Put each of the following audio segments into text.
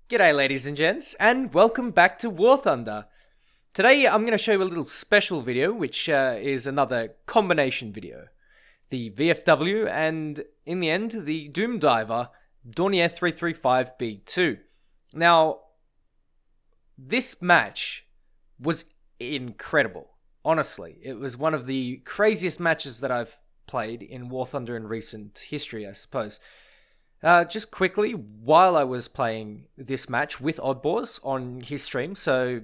G'day ladies and gents, and welcome back to War Thunder. Today I'm going to show you a little special video, which is another combination video. The VFW and, in the end, the Doomdiver Dornier 335B2. Now, this match was incredible. Honestly, it was one of the craziest matches that I've played in War Thunder in recent history, I suppose. Just quickly, while I was playing this match with Oddbors on his stream, so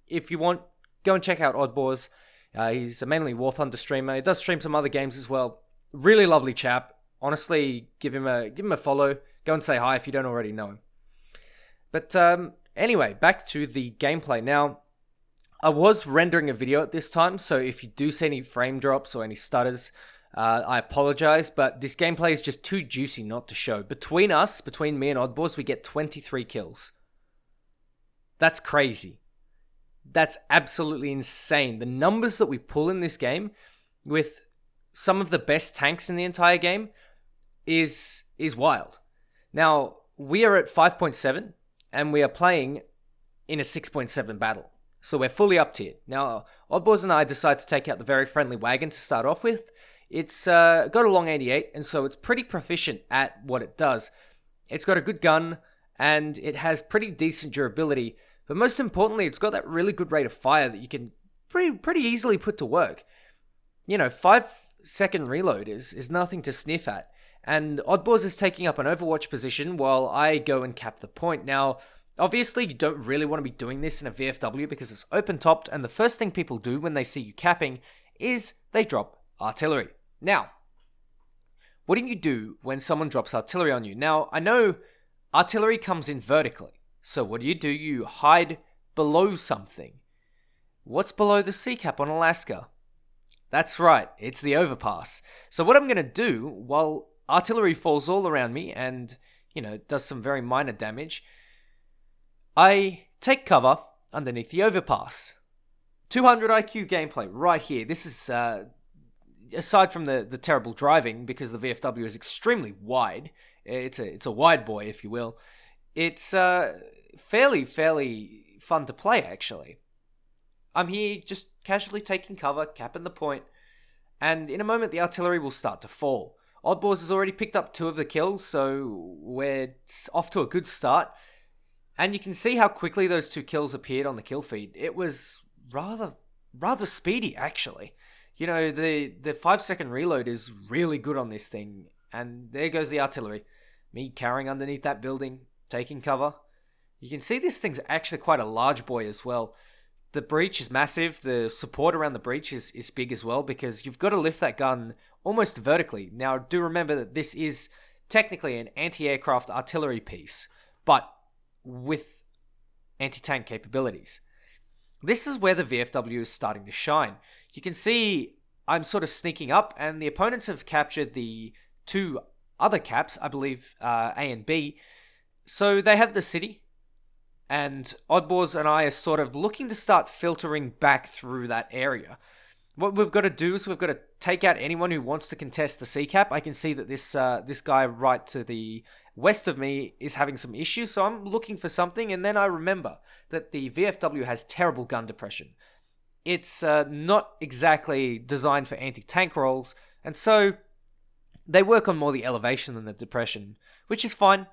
if you want, go and check out Oddbors. He's a mainly War Thunder streamer. He does stream some other games as well. Really lovely chap. Honestly, give him a follow. Go and say hi if you don't already know him. But anyway, back to the gameplay. Now, I was rendering a video at this time, so if you do see any frame drops or any stutters, I apologize, but this gameplay is just too juicy not to show. Between me and Oddbors, we get 23 kills. That's crazy. That's absolutely insane. The numbers that we pull in this game with some of the best tanks in the entire game is wild. Now, we are at 5.7 and we are playing in a 6.7 battle. So we're fully up tier. Now, Oddbors and I decided to take out the very friendly Wagon to start off with. It's got a long 88, and so it's pretty proficient at what it does. It's got a good gun, and it has pretty decent durability, but most importantly, it's got that really good rate of fire that you can pretty easily put to work. 5-second reload is nothing to sniff at, and Oddbors is taking up an overwatch position while I go and cap the point. Now, obviously, you don't really want to be doing this in a VFW because it's open-topped, and the first thing people do when they see you capping is they drop artillery. Now, what do you do when someone drops artillery on you? Now, I know artillery comes in vertically. So what do? You hide below something. What's below the sea cap on Alaska? That's right, it's the overpass. So what I'm going to do, while artillery falls all around me and, does some very minor damage, I take cover underneath the overpass. 200 IQ gameplay right here. This is... aside from the terrible driving, because the VFW is extremely wide, it's a wide boy, if you will, it's fairly fun to play, actually. I'm here just casually taking cover, capping the point, and in a moment the artillery will start to fall. Oddbors has already picked up 2 of the kills, so we're off to a good start, and you can see how quickly those 2 kills appeared on the kill feed. It was rather speedy, actually. The 5-second reload is really good on this thing. And there goes the artillery. Me carrying underneath that building, taking cover. You can see this thing's actually quite a large boy as well. The breach is massive. The support around the breach is big as well, because you've got to lift that gun almost vertically. Now, do remember that this is technically an anti-aircraft artillery piece, but with anti-tank capabilities. This is where the VFW is starting to shine. You can see I'm sort of sneaking up, and the opponents have captured the 2 other caps, I believe A and B. So they have the city, and Oddbors and I are sort of looking to start filtering back through that area. What we've got to do is we've got to take out anyone who wants to contest the C cap. I can see that this guy right to the west of me is having some issues, so I'm looking for something, and then I remember that the VFW has terrible gun depression. It's not exactly designed for anti-tank roles, and so they work on more the elevation than the depression, which is fine.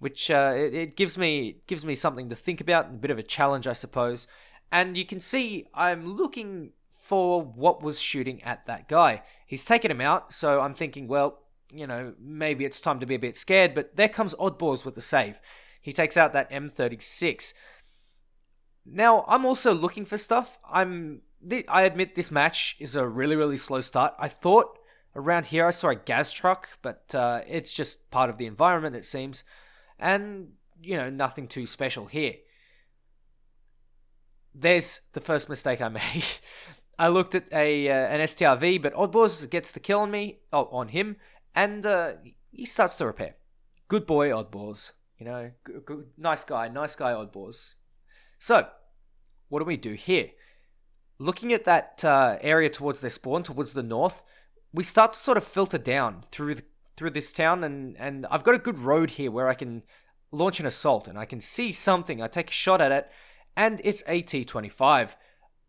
Which it gives me something to think about, and a bit of a challenge, I suppose. And you can see I'm looking for what was shooting at that guy. He's taken him out, so I'm thinking, well, maybe it's time to be a bit scared. But there comes Oddbors with the save. He takes out that M36. Now, I'm also looking for stuff. I admit this match is a really slow start. I thought around here I saw a gas truck, but it's just part of the environment, it seems. And, nothing too special here. There's the first mistake I made. I looked at an STRV, but Oddbors gets the kill on him, and he starts to repair. Good boy, Oddbors. Good, nice guy, Oddbors. So, what do we do here? Looking at that area towards their spawn, towards the north, we start to sort of filter down through this town, and I've got a good road here where I can launch an assault, and I can see something. I take a shot at it, and it's a T-25.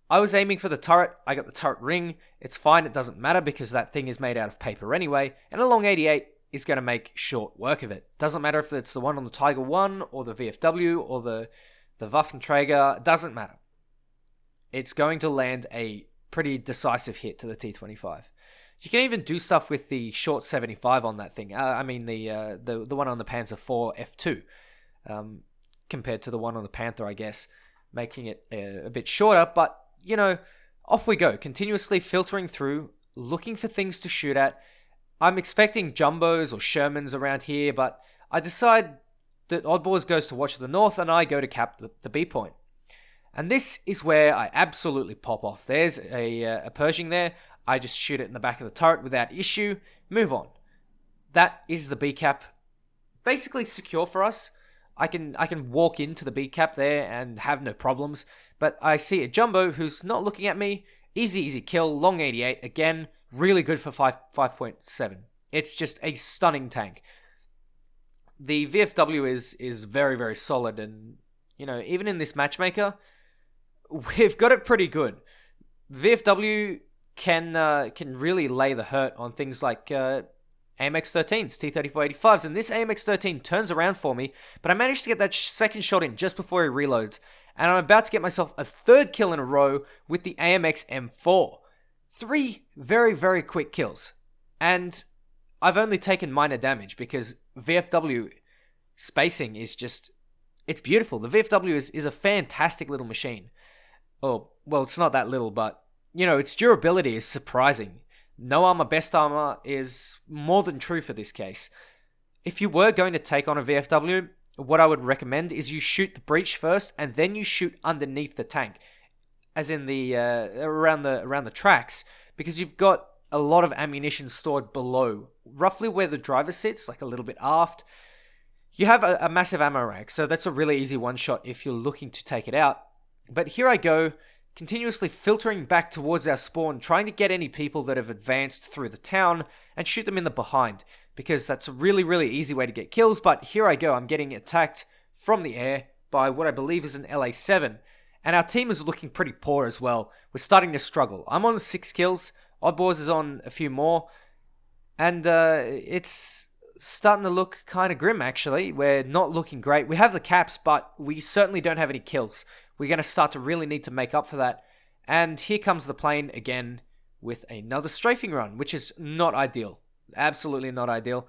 I was aiming for the turret. I got the turret ring. It's fine. It doesn't matter because that thing is made out of paper anyway, and a long 88 is going to make short work of it. Doesn't matter if it's the one on the Tiger 1 or the VFW or the Waffenträger. Doesn't matter. It's going to land a pretty decisive hit to the T-25. You can even do stuff with the short 75 on that thing. The one on the Panzer IV F2, compared to the one on the Panther, I guess, making it a bit shorter. But, you know, off we go, continuously filtering through, looking for things to shoot at. I'm expecting Jumbos or Shermans around here, but I decide that Oddballs goes to watch the north, and I go to cap the B point. And this is where I absolutely pop off. There's a Pershing there. I just shoot it in the back of the turret without issue. Move on. That is the B cap. Basically secure for us. I can walk into the B cap there and have no problems. But I see a Jumbo who's not looking at me. Easy kill. Long 88. Again, really good for 5.7. It's just a stunning tank. The VFW is very, very solid. And, you know, even in this matchmaker, we've got it pretty good. VFW can really lay the hurt on things like AMX-13s, T-3485s, and this AMX-13 turns around for me, but I managed to get that second shot in just before he reloads, and I'm about to get myself a third kill in a row with the AMX M4. 3 very, very quick kills, and I've only taken minor damage because VFW spacing is just, it's beautiful. The VFW is a fantastic little machine. Oh, well, it's not that little, but you know, its durability is surprising. No armor, best armor is more than true for this case. If you were going to take on a VFW, what I would recommend is you shoot the breach first, and then you shoot underneath the tank, as in the around the tracks, because you've got a lot of ammunition stored below, roughly where the driver sits, like a little bit aft. You have a massive ammo rack, so that's a really easy one shot if you're looking to take it out. But here I go, continuously filtering back towards our spawn, trying to get any people that have advanced through the town and shoot them in the behind, because that's a really, really easy way to get kills. But here I go, I'm getting attacked from the air by what I believe is an LA7, and our team is looking pretty poor as well. We're starting to struggle. I'm on 6 kills, Oddballs is on a few more, and it's starting to look kind of grim, actually. We're not looking great. We have the caps, but we certainly don't have any kills. We're going to start to really need to make up for that. And here comes the plane again with another strafing run, which is not ideal. Absolutely not ideal.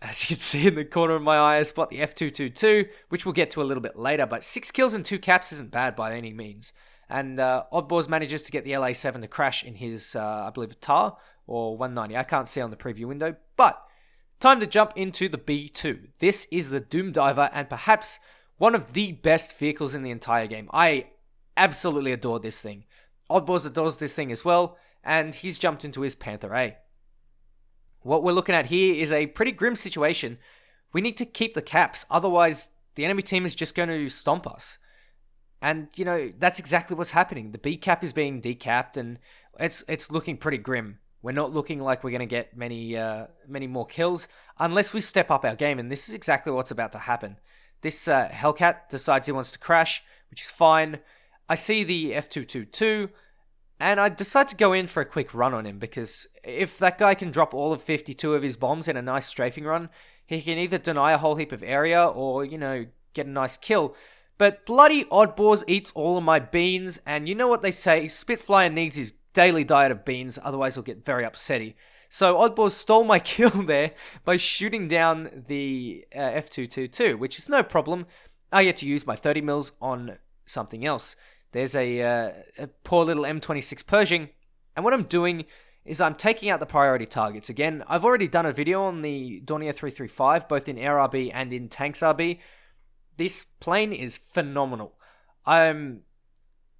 As you can see in the corner of my eye, I spot the F222, which we'll get to a little bit later. But 6 kills and 2 caps isn't bad by any means. And Oddballs manages to get the LA7 to crash in his, I believe, a TAR or 190. I can't see on the preview window. But time to jump into the B2. This is the Doomdiver, and perhaps one of the best vehicles in the entire game. I absolutely adore this thing. Oddballs adores this thing as well, and he's jumped into his Panther A. What we're looking at here is a pretty grim situation. We need to keep the caps, otherwise the enemy team is just going to stomp us. And, you know, that's exactly what's happening. The B cap is being decapped, and it's looking pretty grim. We're not looking like we're going to get many more kills unless we step up our game, and this is exactly what's about to happen. This Hellcat decides he wants to crash, which is fine. I see the F222, and I decide to go in for a quick run on him, because if that guy can drop all of 52 of his bombs in a nice strafing run, he can either deny a whole heap of area or, you know, get a nice kill. But bloody Oddballs eats all of my beans, and you know what they say, Spitfire needs his daily diet of beans, otherwise he'll get very upsetty. So Oddballs stole my kill there by shooting down the F222, which is no problem. I get to use my 30 mils on something else. There's a poor little M26 Pershing, and what I'm doing is I'm taking out the priority targets. Again, I've already done a video on the Dornier 335, both in Air RB and in Tanks RB. This plane is phenomenal. I'm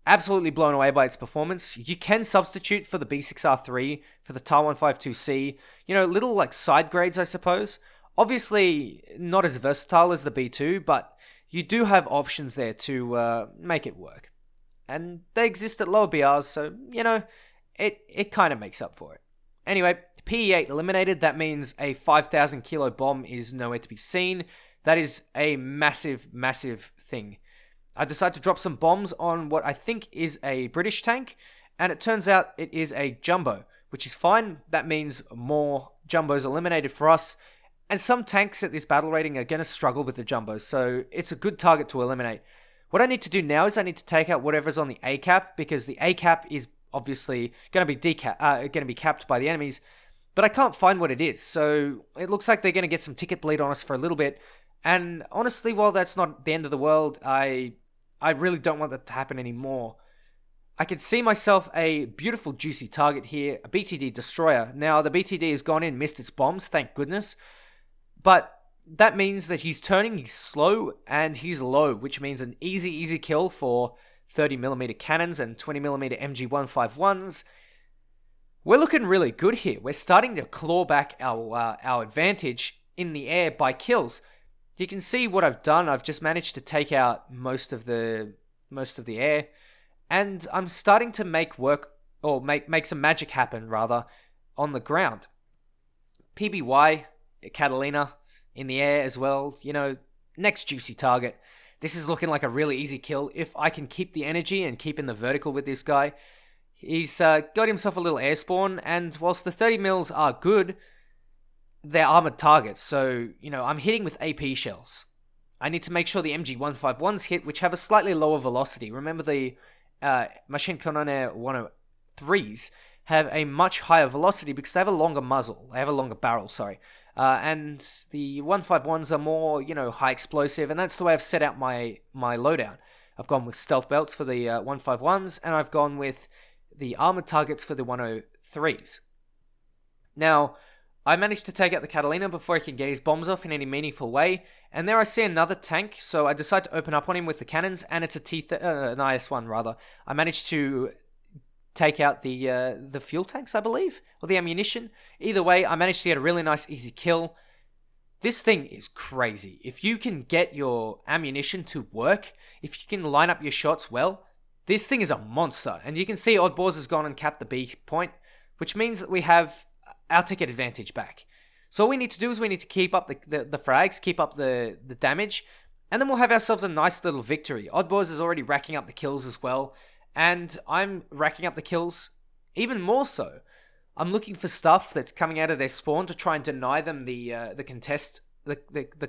absolutely blown away by its performance. You can substitute for the B6R3, for the TAR 152C, you know, little like side grades, I suppose. Obviously, not as versatile as the B2, but you do have options there to make it work. And they exist at lower BRs, so, you know, it kind of makes up for it. Anyway, PE8 eliminated. That means a 5,000 kilo bomb is nowhere to be seen. That is a massive, massive thing. I decide to drop some bombs on what I think is a British tank, and it turns out it is a jumbo, which is fine. That means more jumbos eliminated for us, and some tanks at this battle rating are going to struggle with the jumbos, so it's a good target to eliminate. What I need to do now is I need to take out whatever's on the A cap, because the A cap is obviously going to be capped by the enemies, but I can't find what it is, so it looks like they're going to get some ticket bleed on us for a little bit. And honestly, while that's not the end of the world, I really don't want that to happen anymore. I can see myself a beautiful juicy target here, a BTD destroyer. Now the BTD has gone in, missed its bombs, thank goodness, but that means that he's turning, he's slow, and he's low, which means an easy kill for 30mm cannons and 20mm MG151s. We're looking really good here. We're starting to claw back our advantage in the air by kills. You can see what I've done. I've just managed to take out most of the air, and I'm starting to make some magic happen rather on the ground. PBY, Catalina in the air as well. You know, next juicy target. This is looking like a really easy kill if I can keep the energy and keep in the vertical with this guy. He's got himself a little air spawn, and whilst the 30 mils are good, they're armored targets, so, you know, I'm hitting with AP shells. I need to make sure the MG151s hit, which have a slightly lower velocity. Remember, the Maschinenkanone 103s have a much higher velocity because they have a longer muzzle. They have a longer barrel, sorry. And the 151s are more, you know, high explosive, and that's the way I've set out my loadout. I've gone with stealth belts for the 151s, and I've gone with the armored targets for the 103s. Now, I managed to take out the Catalina before he can get his bombs off in any meaningful way, and there I see another tank, so I decide to open up on him with the cannons, and it's an IS-1 rather. I managed to take out the fuel tanks, I believe, or the ammunition. Either way, I managed to get a really nice easy kill. This thing is crazy. If you can get your ammunition to work, if you can line up your shots well, this thing is a monster. And you can see Oddballs has gone and capped the B point, which means that we have our ticket advantage back. So all we need to do is we need to keep up the frags, keep up the damage, and then we'll have ourselves a nice little victory. Oddballs is already racking up the kills as well, and I'm racking up the kills even more so. I'm looking for stuff that's coming out of their spawn to try and deny them the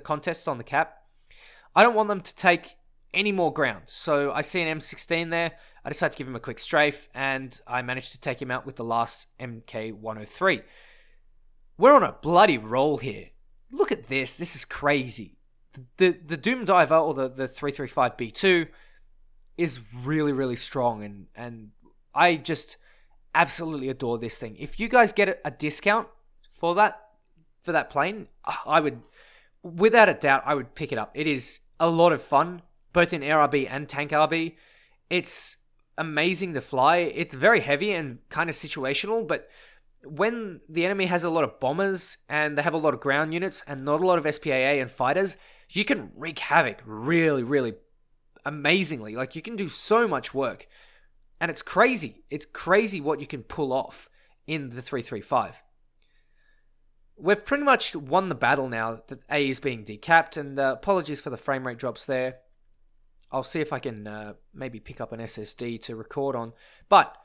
contest on the cap. I don't want them to take any more ground. So I see an M16 there. I decide to give him a quick strafe, and I managed to take him out with the last MK103. We're on a bloody roll here. Look at this. This is crazy. The Doomdiver, or the 335B2, is really strong, and I just absolutely adore this thing. If you guys get a discount for that plane, I would, without a doubt, I would pick it up. It is a lot of fun, both in Air RB and Tank RB. It's amazing to fly. It's very heavy and kind of situational, but when the enemy has a lot of bombers and they have a lot of ground units and not a lot of SPAA and fighters, you can wreak havoc really amazingly. Like, you can do so much work, and it's crazy. It's crazy what you can pull off in the 335. We've pretty much won the battle now that A is being decapped, and apologies for the frame rate drops there. I'll see if I can maybe pick up an SSD to record on. But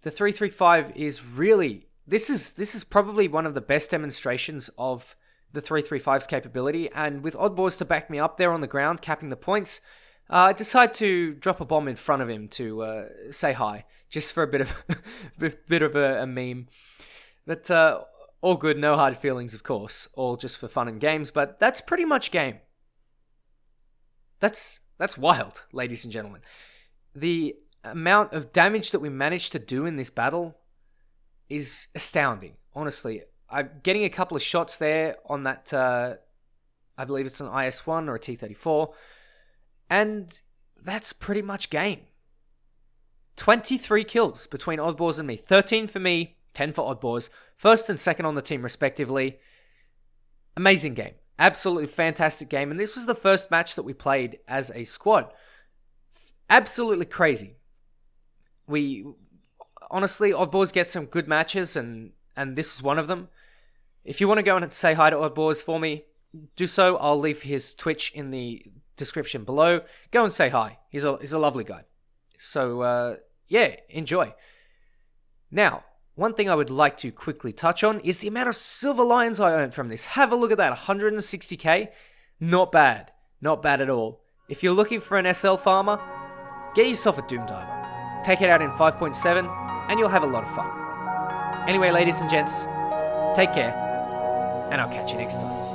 the 335 is really... This is probably one of the best demonstrations of the 335's capability, and with Oddballs to back me up there on the ground, capping the points, I decide to drop a bomb in front of him to say hi, just for a bit of a meme. But all good, no hard feelings, of course, all just for fun and games. But that's pretty much game. That's wild, ladies and gentlemen. The amount of damage that we managed to do in this battle is astounding, honestly. I'm getting a couple of shots there on that, I believe it's an IS-1 or a T-34, and that's pretty much game. 23 kills between Oddballs and me. 13 for me, 10 for Oddballs. First and second on the team, respectively. Amazing game. Absolutely fantastic game. And this was the first match that we played as a squad. Absolutely crazy. Honestly, Oddballs get some good matches, and this is one of them. If you want to go and say hi to Oddballs for me, do so. I'll leave his Twitch in the description below. Go and say hi. He's a lovely guy. So, yeah, enjoy. Now, one thing I would like to quickly touch on is the amount of silver lions I earned from this. Have a look at that, 160k. Not bad. Not bad at all. If you're looking for an SL farmer, get yourself a Doomdiver. Take it out in 5.7, and you'll have a lot of fun. Anyway, ladies and gents, take care, and I'll catch you next time.